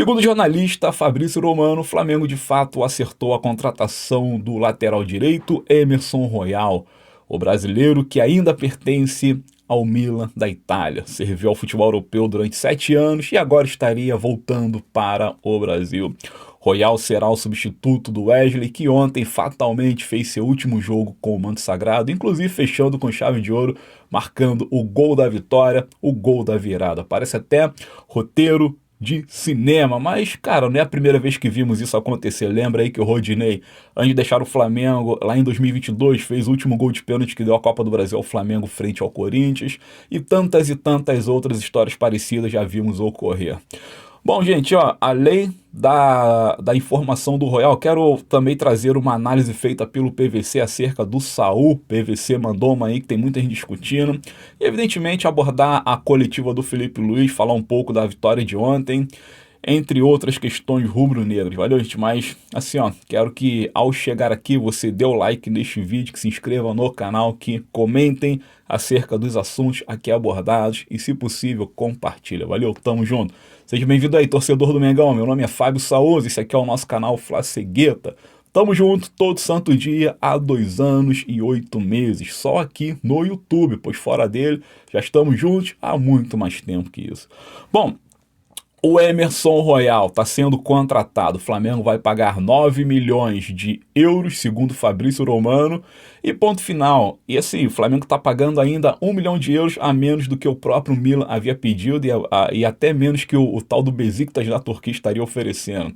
Segundo o jornalista Fabrício Romano, o Flamengo de fato acertou a contratação do lateral direito Emerson Royal, o brasileiro que ainda pertence ao Milan da Itália. Serviu ao futebol europeu durante 7 anos e agora estaria voltando para o Brasil. Royal será o substituto do Wesley, que ontem fatalmente fez seu último jogo com o manto sagrado, inclusive fechando com chave de ouro, marcando o gol da vitória, o gol da virada. Parece até roteiro de cinema, mas, cara, não é a primeira vez que vimos isso acontecer. Lembra aí que o Rodinei, antes de deixar o Flamengo, lá em 2022, fez o último gol de pênalti que deu a Copa do Brasil ao Flamengo frente ao Corinthians, e tantas outras histórias parecidas já vimos ocorrer. Bom, gente, ó, além da informação do Royal, quero também trazer uma análise feita pelo PVC acerca do Saul. PVC mandou uma aí que tem muita gente discutindo. E, evidentemente, abordar a coletiva do Felipe Luiz, falar um pouco da vitória de ontem, entre outras questões rubro-negras. Valeu, gente? Mas, assim, ó, quero que ao chegar aqui você dê o like neste vídeo, que se inscreva no canal, que comentem acerca dos assuntos aqui abordados e, se possível, compartilha. Valeu, tamo junto. Seja bem-vindo aí, torcedor do Mengão. Meu nome é Fábio Saúza, esse aqui é o nosso canal Flacegueta. Tamo junto todo santo dia há 2 anos e 8 meses, só aqui no YouTube, pois fora dele já estamos juntos há muito mais tempo que isso. Bom, o Emerson Royal está sendo contratado. O Flamengo vai pagar 9 milhões de euros, segundo Fabrício Romano, e ponto final. E assim, o Flamengo está pagando ainda 1 milhão de euros a menos do que o próprio Milan havia pedido e até menos que o tal do Besiktas da Turquia estaria oferecendo.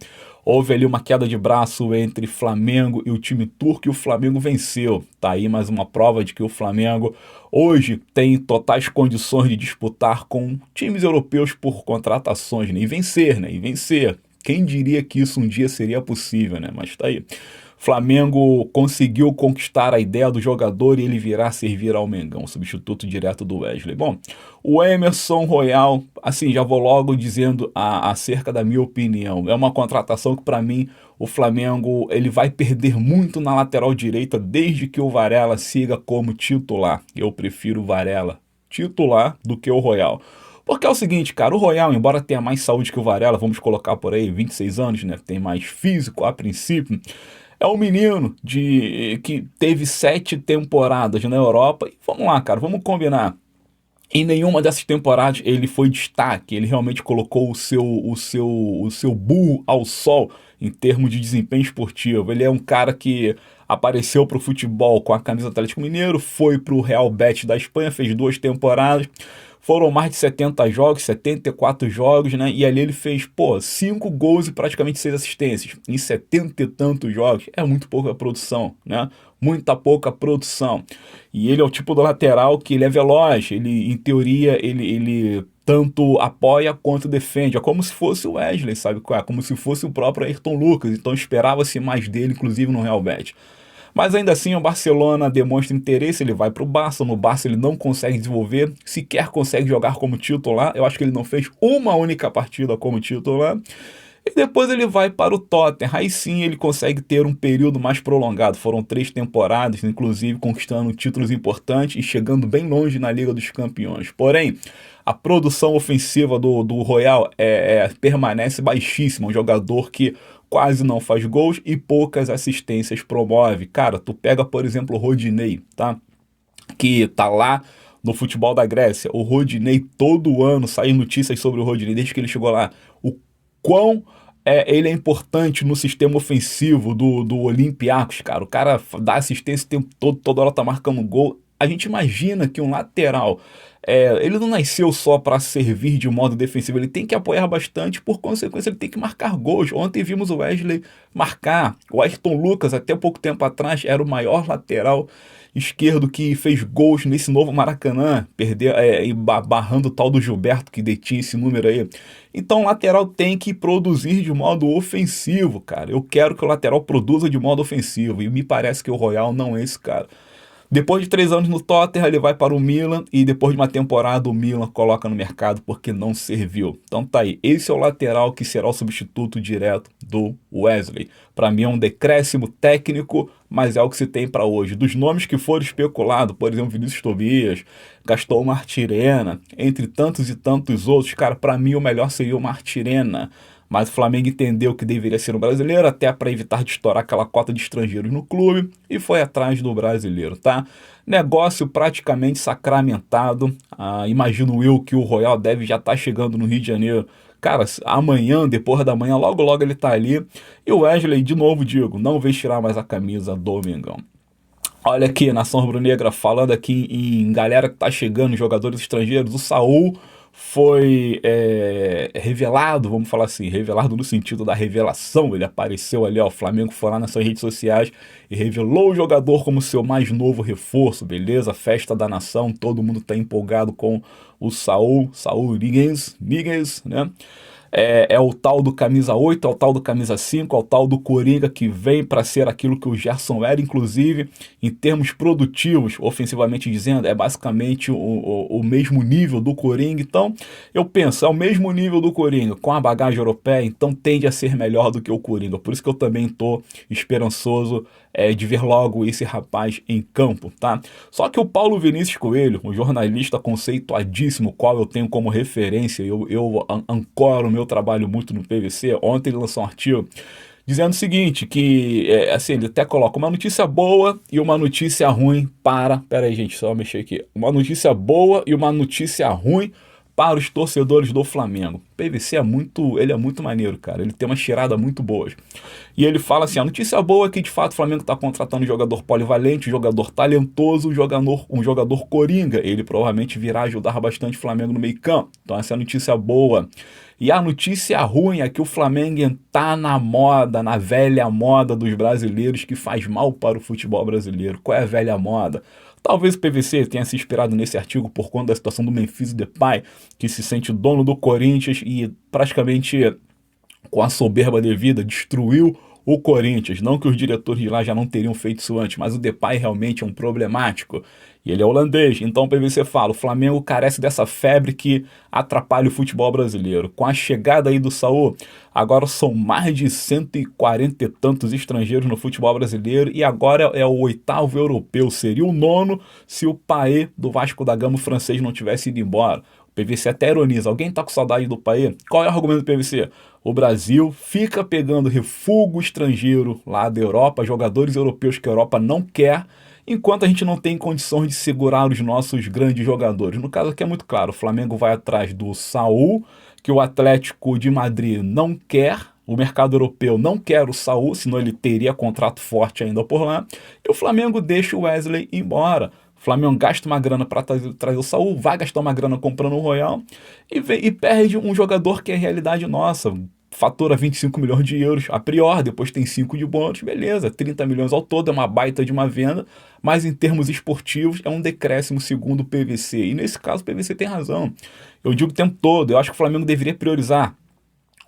Houve ali uma queda de braço entre Flamengo e o time turco e o Flamengo venceu. Tá aí mais uma prova de que o Flamengo hoje tem totais condições de disputar com times europeus por contratações, né? E vencer, né? E vencer. Quem diria que isso um dia seria possível, né? Mas tá aí. Flamengo conseguiu conquistar a ideia do jogador e ele virá servir ao Mengão, substituto direto do Wesley. Bom, o Emerson Royal, assim, já vou logo dizendo acerca da minha opinião. É uma contratação que, para mim, o Flamengo ele vai perder muito na lateral direita desde que o Varela siga como titular. Eu prefiro o Varela titular do que o Royal. Porque é o seguinte, cara, o Royal, embora tenha mais saúde que o Varela, vamos colocar por aí 26 anos, né? Tem mais físico a princípio. É um menino que teve 7 temporadas na Europa. E vamos lá, cara, vamos combinar. Em nenhuma dessas temporadas ele foi destaque. Ele realmente colocou o seu burro ao sol em termos de desempenho esportivo. Ele é um cara que apareceu para o futebol com a camisa do Atlético Mineiro, foi para o Real Betis da Espanha, fez 2 temporadas. Foram mais de 70 jogos, 74 jogos, né? E ali ele fez, 5 gols e praticamente 6 assistências. Em 70 e tantos jogos. É muito pouca produção, né? Muita pouca produção. E ele é o tipo do lateral que ele é veloz. Ele, em teoria, ele tanto apoia quanto defende. É como se fosse o Wesley, sabe? Como se fosse o próprio Ayrton Lucas. Então esperava-se mais dele, inclusive no Real Betis. Mas ainda assim o Barcelona demonstra interesse, ele vai para o Barça, no Barça ele não consegue desenvolver, sequer consegue jogar como titular, eu acho que ele não fez uma única partida como titular, e depois ele vai para o Tottenham, aí sim ele consegue ter um período mais prolongado, foram 3 temporadas, inclusive conquistando títulos importantes e chegando bem longe na Liga dos Campeões, porém a produção ofensiva do Royal permanece baixíssima, um jogador que quase não faz gols e poucas assistências promove. Cara, tu pega, por exemplo, o Rodinei, tá? Que tá lá no futebol da Grécia. O Rodinei, todo ano, saem notícias sobre o Rodinei, desde que ele chegou lá. O quão ele é importante no sistema ofensivo do Olympiacos, cara. O cara dá assistência o tempo todo, toda hora tá marcando gol. A gente imagina que um lateral, ele não nasceu só para servir de modo defensivo, ele tem que apoiar bastante, por consequência ele tem que marcar gols. Ontem vimos o Wesley marcar, o Ayrton Lucas até pouco tempo atrás era o maior lateral esquerdo que fez gols nesse novo Maracanã, barrando o tal do Gilberto que detinha esse número aí. Então o lateral tem que produzir de modo ofensivo, cara. Eu quero que o lateral produza de modo ofensivo e me parece que o Royal não é esse cara. Depois de 3 anos no Tottenham, ele vai para o Milan e depois de uma temporada o Milan coloca no mercado porque não serviu. Então tá aí, esse é o lateral que será o substituto direto do Wesley. Para mim é um decréscimo técnico, mas é o que se tem para hoje. Dos nomes que foram especulados, por exemplo, Vinícius Tobias, Gaston Martirena, entre tantos e tantos outros, cara, para mim o melhor seria o Martirena. mas o Flamengo entendeu que deveria ser um brasileiro, até para evitar de estourar aquela cota de estrangeiros no clube, e foi atrás do brasileiro, tá? Negócio praticamente sacramentado. Imagino eu que o Royal deve já estar chegando no Rio de Janeiro. Cara, amanhã, depois da manhã, logo logo ele tá ali. E o Wesley, de novo digo, não vestirá mais a camisa do Mengão. Olha aqui, nação rubro-negra, falando aqui em galera que tá chegando, jogadores estrangeiros, o Saul foi revelado, vamos falar assim, revelado no sentido da revelação. Ele apareceu ali, ó, o Flamengo foi lá nas suas redes sociais e revelou o jogador como seu mais novo reforço, beleza? Festa da nação, todo mundo tá empolgado com o Saul Níguez, né? É o tal do camisa 8, é o tal do camisa 5, é o tal do Coringa que vem para ser aquilo que o Gerson era, inclusive em termos produtivos, ofensivamente dizendo, é basicamente o mesmo nível do Coringa. Então eu penso, é o mesmo nível do Coringa, com a bagagem europeia, então tende a ser melhor do que o Coringa. Por isso que eu também estou esperançoso de ver logo esse rapaz em campo, tá? Só que o Paulo Vinícius Coelho, um jornalista conceituadíssimo, qual eu tenho como referência, eu ancoro o meu trabalho muito no PVC, ontem ele lançou um artigo dizendo o seguinte, que, assim, ele até coloca uma notícia boa e uma notícia ruim pera aí, gente, só mexer aqui, uma notícia boa e uma notícia ruim para os torcedores do Flamengo. O PVC ele é muito maneiro, cara. Ele tem uma cheirada muito boa. E ele fala assim, a notícia boa é que de fato o Flamengo está contratando um jogador polivalente, um jogador talentoso, um jogador coringa. Ele provavelmente virá ajudar bastante o Flamengo no meio campo. Então essa é a notícia boa. E a notícia ruim é que o Flamengo está na moda, na velha moda dos brasileiros que faz mal para o futebol brasileiro. Qual é a velha moda? Talvez o PVC tenha se inspirado nesse artigo por conta da situação do Memphis Depay, que se sente dono do Corinthians e praticamente com a soberba devida destruiu o Corinthians. Não que os diretores de lá já não teriam feito isso antes, mas o Depay realmente é um problemático. E ele é holandês, então o PVC fala, o Flamengo carece dessa febre que atrapalha o futebol brasileiro. Com a chegada aí do Saul, agora são mais de 140 e tantos estrangeiros no futebol brasileiro e agora é o 8º europeu, seria o 9º se o Paê do Vasco da Gama francês não tivesse ido embora. O PVC até ironiza, alguém tá com saudade do Paê? Qual é o argumento do PVC? O Brasil fica pegando refúgio estrangeiro lá da Europa, jogadores europeus que a Europa não quer, enquanto a gente não tem condições de segurar os nossos grandes jogadores. No caso aqui é muito claro, o Flamengo vai atrás do Saul, que o Atlético de Madrid não quer, o mercado europeu não quer o Saul, senão ele teria contrato forte ainda por lá, e o Flamengo deixa o Wesley embora. O Flamengo gasta uma grana para trazer o Saul, vai gastar uma grana comprando o Royal e perde um jogador que é realidade nossa. Fatura 25 milhões de euros a priori, depois tem 5 de bônus, beleza, 30 milhões ao todo, é uma baita de uma venda, mas em termos esportivos é um decréscimo segundo o PVC. E nesse caso o PVC tem razão. Eu digo o tempo todo, eu acho que o Flamengo deveria priorizar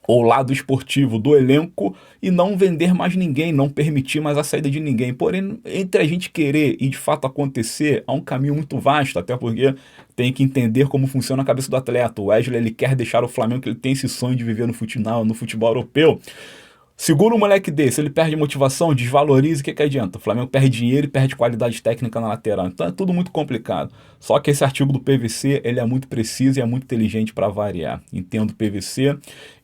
o lado esportivo do elenco e não vender mais ninguém, não permitir mais a saída de ninguém. Porém, entre a gente querer e de fato acontecer, há um caminho muito vasto, até porque tem que entender como funciona a cabeça do atleta. O Wesley, ele quer deixar o Flamengo, que ele tem esse sonho de viver no futebol europeu. Segura um moleque desse, ele perde motivação, desvaloriza, o que adianta? O Flamengo perde dinheiro e perde qualidade técnica na lateral. Então é tudo muito complicado. Só que esse artigo do PVC, ele é muito preciso e é muito inteligente para variar. Entendo o PVC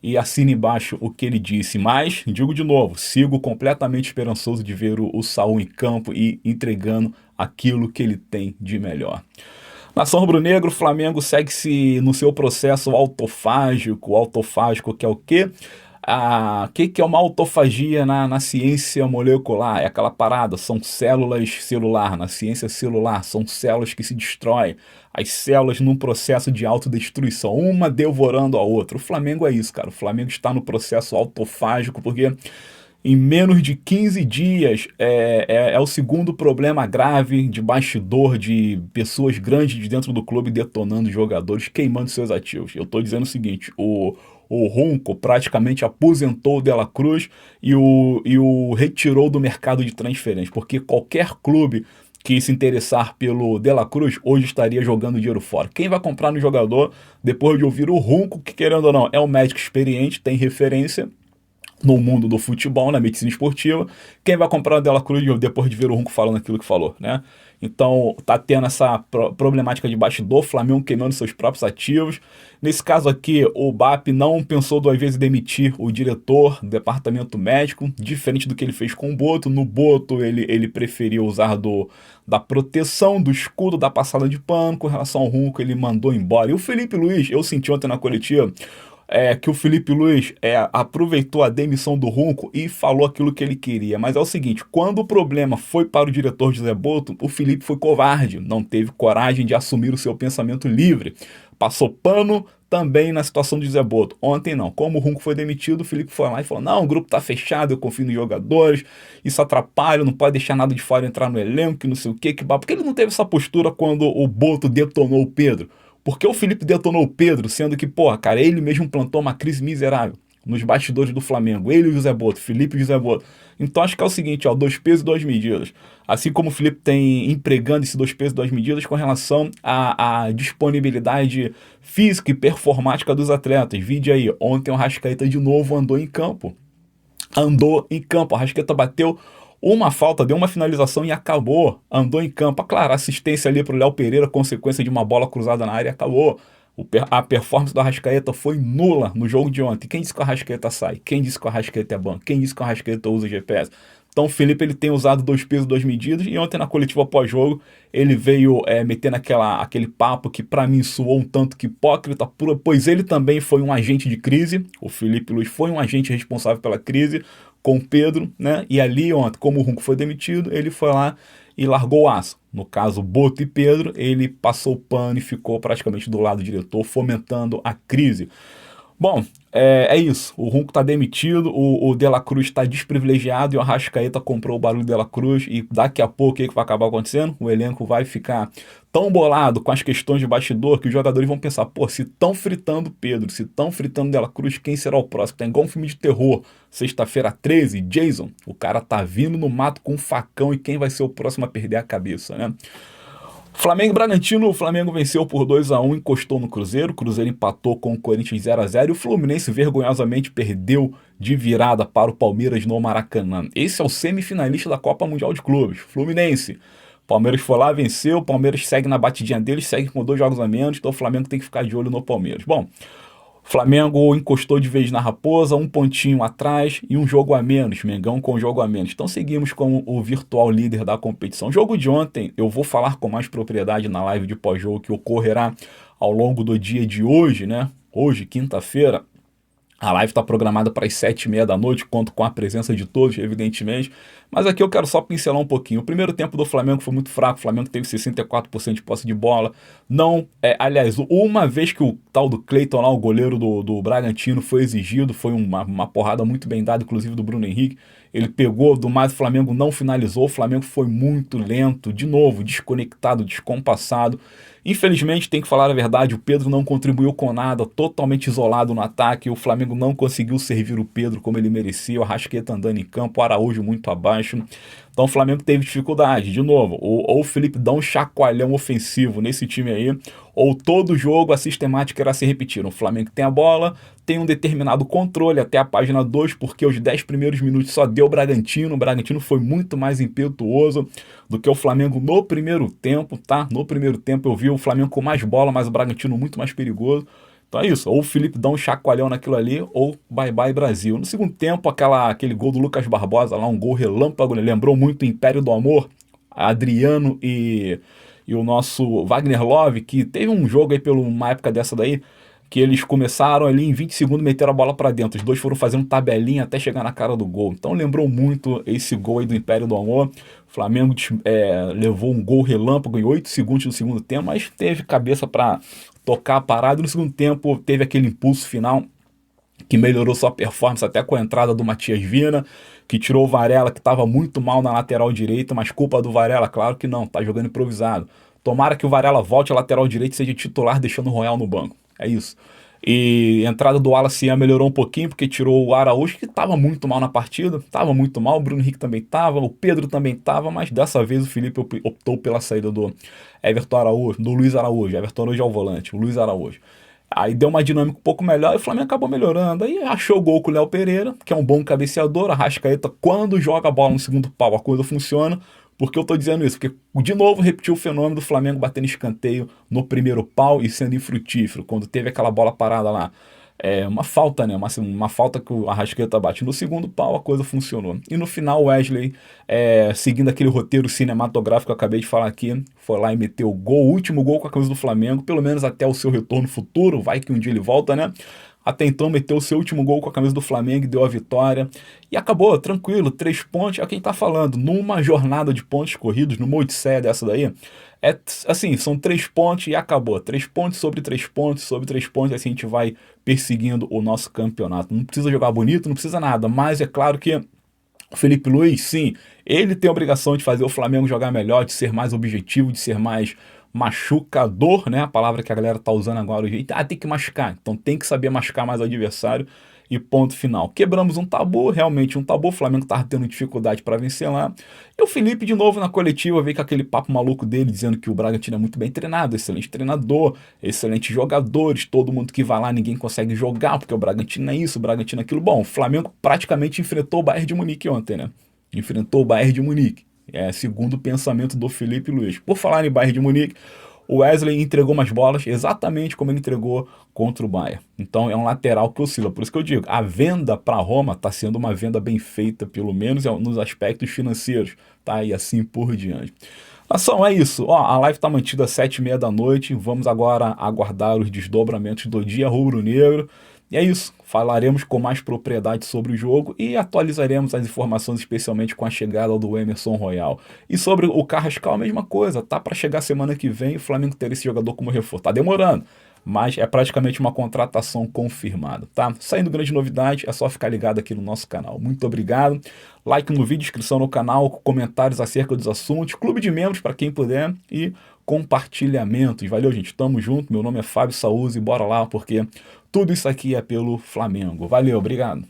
e assino embaixo o que ele disse. Mas, digo de novo, sigo completamente esperançoso de ver o Saul em campo e entregando aquilo que ele tem de melhor. Nação rubro-negro, o Flamengo segue-se no seu processo autofágico, que é o quê? Que é uma autofagia na ciência molecular? É aquela parada, são células celular, na ciência celular, são células que se destroem, as células num processo de autodestruição, uma devorando a outra. O Flamengo é isso, cara, o Flamengo está no processo autofágico, porque em menos de 15 dias é o segundo problema grave de bastidor, de pessoas grandes de dentro do clube detonando jogadores, queimando seus ativos. Eu estou dizendo o seguinte, o Ronco praticamente aposentou o De La Cruz e o retirou do mercado de transferências, porque qualquer clube que se interessar pelo De La Cruz hoje estaria jogando dinheiro fora. Quem vai comprar no jogador depois de ouvir o Ronco, que querendo ou não é um médico experiente, tem referência, no mundo do futebol, na medicina esportiva, quem vai comprar o Dela Cruz depois de ver o Runco falando aquilo que falou, né? Então, tá tendo essa problemática de bastidor, Flamengo queimando seus próprios ativos. Nesse caso aqui, o BAP não pensou duas vezes em demitir o diretor do departamento médico, diferente do que ele fez com o Boto. No Boto, ele preferiu usar da proteção, do escudo, da passada de pano. Com relação ao Runco, ele mandou embora. E o Felipe Luiz, eu senti ontem na coletiva, que o Felipe Luiz aproveitou a demissão do Runco e falou aquilo que ele queria. Mas é o seguinte, quando o problema foi para o diretor José Boto, o Felipe foi covarde, não teve coragem de assumir o seu pensamento livre. Passou pano também na situação do José Boto. Ontem não. Como o Runco foi demitido, o Felipe foi lá e falou, não, o grupo tá fechado, eu confio nos jogadores, isso atrapalha, não pode deixar nada de fora entrar no elenco, que não sei o que, porque ele não teve essa postura quando o Boto detonou o Pedro. Porque o Felipe detonou o Pedro, sendo que, porra, cara, ele mesmo plantou uma crise miserável nos bastidores do Flamengo. Ele e o José Boto, Felipe e o José Boto. Então acho que é o seguinte, ó, 2 pesos e 2 medidas. Assim como o Felipe tem empregando esse 2 pesos e 2 medidas com relação à disponibilidade física e performática dos atletas. Vide aí, ontem o Arrascaeta de novo andou em campo. A Arrascaeta bateu uma falta, deu uma finalização e acabou. Andou em campo. Claro, assistência ali para o Léo Pereira, consequência de uma bola cruzada na área, acabou. A performance do Arrascaeta foi nula no jogo de ontem. Quem disse que o Arrascaeta sai? Quem disse que o Arrascaeta é banco? Quem disse que o Arrascaeta usa GPS? Então o Felipe ele tem usado 2 pesos, 2 medidas, e ontem na coletiva pós-jogo ele veio metendo aquele papo que para mim soou um tanto que hipócrita, pois ele também foi um agente de crise. O Felipe Luiz foi um agente responsável pela crise com o Pedro, né? E ali ontem, como o Runco foi demitido, ele foi lá e largou o aço. No caso, Boto e Pedro, ele passou o pano e ficou praticamente do lado do diretor, fomentando a crise. Bom, é isso. O Runco está demitido, o De La Cruz está desprivilegiado e o Arrascaeta comprou o barulho De La Cruz e daqui a pouco o que vai acabar acontecendo? O elenco vai ficar tão bolado com as questões de bastidor que os jogadores vão pensar, pô, se estão fritando Pedro, se estão fritando De La Cruz, quem será o próximo? Tá igual um filme de terror. Sexta-feira 13, Jason, o cara tá vindo no mato com um facão e quem vai ser o próximo a perder a cabeça, né? Flamengo e Bragantino, o Flamengo venceu por 2-1, encostou no Cruzeiro, o Cruzeiro empatou com o Corinthians 0-0 e o Fluminense vergonhosamente perdeu de virada para o Palmeiras no Maracanã. Esse é o semifinalista da Copa Mundial de Clubes, Fluminense. Palmeiras foi lá, venceu, o Palmeiras segue na batidinha deles, segue com 2 jogos a menos, então o Flamengo tem que ficar de olho no Palmeiras. Bom, Flamengo encostou de vez na Raposa, 1 pontinho atrás e 1 jogo a menos, Mengão com 1 jogo a menos. Então seguimos como o virtual líder da competição. O jogo de ontem eu vou falar com mais propriedade na live de pós-jogo que ocorrerá ao longo do dia de hoje, né? Hoje, quinta-feira. A live está programada para as 7h30 da noite, conto com a presença de todos, evidentemente. Mas aqui eu quero só pincelar um pouquinho. O primeiro tempo do Flamengo foi muito fraco, o Flamengo teve 64% de posse de bola. Não, aliás, uma vez que o tal do Cleiton lá, o goleiro do Bragantino, foi exigido, foi uma porrada muito bem dada, inclusive do Bruno Henrique. Ele pegou, do mais o Flamengo não finalizou, o Flamengo foi muito lento, de novo, desconectado, descompassado. Infelizmente, tem que falar a verdade, o Pedro não contribuiu com nada, totalmente isolado no ataque, o Flamengo não conseguiu servir o Pedro como ele merecia, o Arrascaeta andando em campo, o Araújo muito abaixo. Então o Flamengo teve dificuldade, de novo, ou o Felipe dá um chacoalhão ofensivo nesse time aí, ou todo jogo a sistemática irá se repetir. O Flamengo tem a bola, tem um determinado controle até a página 2, porque os 10 primeiros minutos só deu o Bragantino foi muito mais impetuoso do que o Flamengo no primeiro tempo, tá? No primeiro tempo eu vi o Flamengo com mais bola, mas o Bragantino muito mais perigoso. Então é isso, ou o Felipe dá um chacoalhão naquilo ali, ou bye bye Brasil. No segundo tempo, aquele gol do Lucas Barbosa lá, um gol relâmpago, né? Lembrou muito o Império do Amor, Adriano e o nosso Wagner Love, que teve um jogo aí uma época dessa daí, que eles começaram ali em 20 segundos, meteram a bola para dentro. Os dois foram fazendo tabelinha até chegar na cara do gol. Então lembrou muito esse gol aí do Império do Amor. O Flamengo levou um gol relâmpago em 8 segundos no segundo tempo, mas teve cabeça para tocar a parada. No segundo tempo teve aquele impulso final que melhorou sua performance até com a entrada do Matias Vina, que tirou o Varela, que estava muito mal na lateral direita, mas culpa do Varela, claro que não, tá jogando improvisado. Tomara que o Varela volte à lateral direita e seja titular, deixando o Royal no banco. É isso. E a entrada do Wallace melhorou um pouquinho, porque tirou o Araújo, que estava muito mal na partida, estava muito mal, o Bruno Henrique também estava, o Pedro também estava, mas dessa vez o Felipe optou pela saída do Everton Araújo, do Luiz Araújo. Everton hoje é o volante, o Luiz Araújo. Aí deu uma dinâmica um pouco melhor e o Flamengo acabou melhorando. Aí achou o gol com o Léo Pereira, que é um bom cabeceador. A Arrascaeta, quando joga a bola no segundo pau, a coisa funciona. Por que eu tô dizendo isso? Porque, de novo, repetiu o fenômeno do Flamengo batendo escanteio no primeiro pau e sendo infrutífero, quando teve aquela bola parada lá. É uma falta, né? Uma falta que o Arrascaeta bate no segundo pau, a coisa funcionou. E no final, o Wesley, seguindo aquele roteiro cinematográfico que eu acabei de falar aqui, foi lá e meteu o gol, o último gol com a camisa do Flamengo, pelo menos até o seu retorno futuro, vai que um dia ele volta, né? Até então meteu o seu último gol com a camisa do Flamengo e deu a vitória. E acabou, tranquilo, 3 pontos. É quem tá falando, numa jornada de pontos corridos, numa odisseia dessa daí, assim, são 3 pontos e acabou. 3 pontos sobre 3 pontos, sobre 3 pontos, assim a gente vai perseguindo o nosso campeonato. Não precisa jogar bonito, não precisa nada, mas é claro que o Felipe Luiz, sim, ele tem a obrigação de fazer o Flamengo jogar melhor, de ser mais objetivo, de ser mais machucador, né? A palavra que a galera tá usando agora, o jeito, tem que machucar. Então tem que saber machucar mais o adversário e ponto final. Quebramos um tabu, realmente um tabu, o Flamengo tava tendo dificuldade para vencer lá. E o Felipe de novo na coletiva veio com aquele papo maluco dele, dizendo que o Bragantino é muito bem treinado, excelente treinador, excelentes jogadores, todo mundo que vai lá ninguém consegue jogar, porque o Bragantino é isso, o Bragantino é aquilo. Bom, o Flamengo praticamente enfrentou o Bayern de Munique ontem, né? Enfrentou o Bayern de Munique. Segundo o pensamento do Felipe Luiz. Por falar em Bayern de Munique, o Wesley entregou umas bolas exatamente como ele entregou contra o Bayern. Então é um lateral que oscila. Por isso que eu digo, a venda para Roma está sendo uma venda bem feita, pelo menos nos aspectos financeiros, tá? E assim por diante. Nação, é isso. Ó, a live está mantida às 7h30 da noite. Vamos agora aguardar os desdobramentos do dia rubro-negro. E é isso, falaremos com mais propriedade sobre o jogo e atualizaremos as informações, especialmente com a chegada do Emerson Royal. E sobre o Carrascal, a mesma coisa, tá para chegar semana que vem, o Flamengo ter esse jogador como reforço. Tá demorando, mas é praticamente uma contratação confirmada, tá? Saindo grande novidade, é só ficar ligado aqui no nosso canal. Muito obrigado, like no vídeo, inscrição no canal, comentários acerca dos assuntos, clube de membros para quem puder e compartilhamentos. Valeu, gente, tamo junto, meu nome é Fábio Saúzi, bora lá, porque tudo isso aqui é pelo Flamengo. Valeu, obrigado.